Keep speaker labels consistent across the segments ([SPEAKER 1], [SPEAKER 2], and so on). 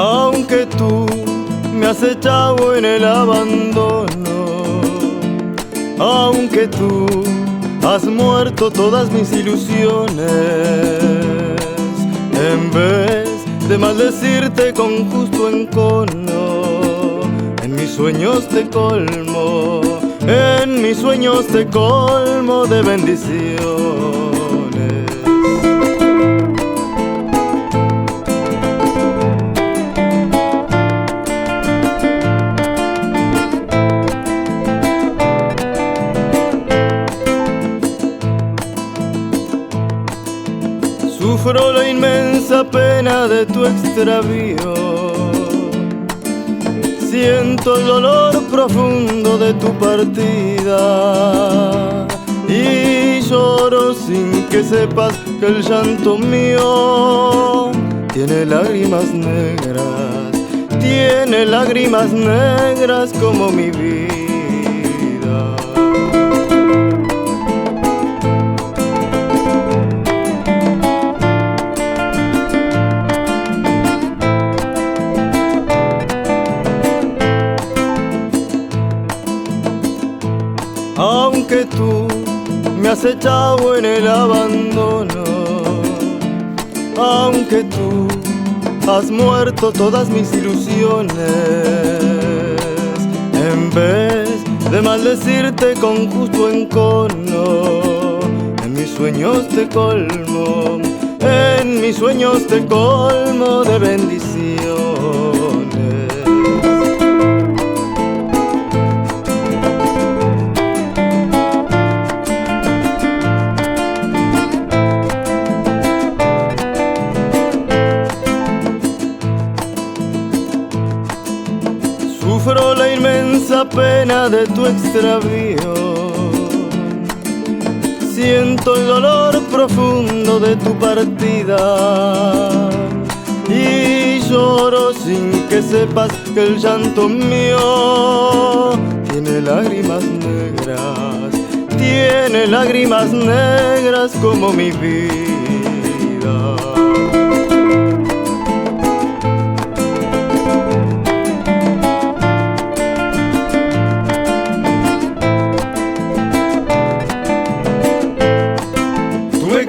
[SPEAKER 1] Aunque tú me has echado en el abandono, aunque tú has muerto todas mis ilusiones, en vez de maldecirte con justo encono, en mis sueños te colmo, en mis sueños te colmo de bendiciones. Sufro la inmensa pena de tu extravío, siento el dolor profundo de tu partida y lloro sin que sepas que el llanto mío tiene lágrimas negras como mi vida. Aunque tú me has echado en el abandono, aunque tú has muerto todas mis ilusiones, en vez de maldecirte con justo encono, en mis sueños te colmo, en mis sueños te colmo de bendiciones. Sufro la inmensa pena de tu extravío, siento el dolor profundo de tu partida y lloro sin que sepas que el llanto mío tiene lágrimas negras como mi vida.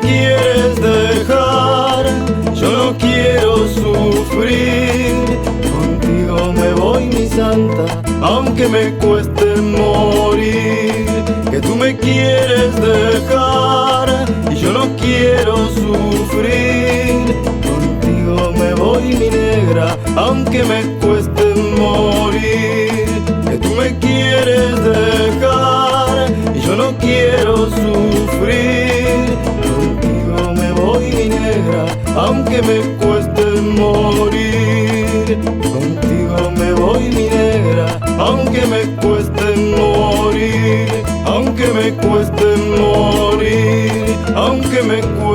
[SPEAKER 1] Quieres dejar, yo no quiero sufrir, contigo me voy mi santa, aunque me cueste morir. Que tú me quieres dejar y yo no quiero sufrir, contigo me voy mi negra, aunque me cueste morir. Que tú me quieres dejar y yo no quiero sufrir, contigo me voy mi negra, aunque me cueste morir. Contigo me voy mi negra, aunque me cueste morir, aunque me cueste morir, aunque me cueste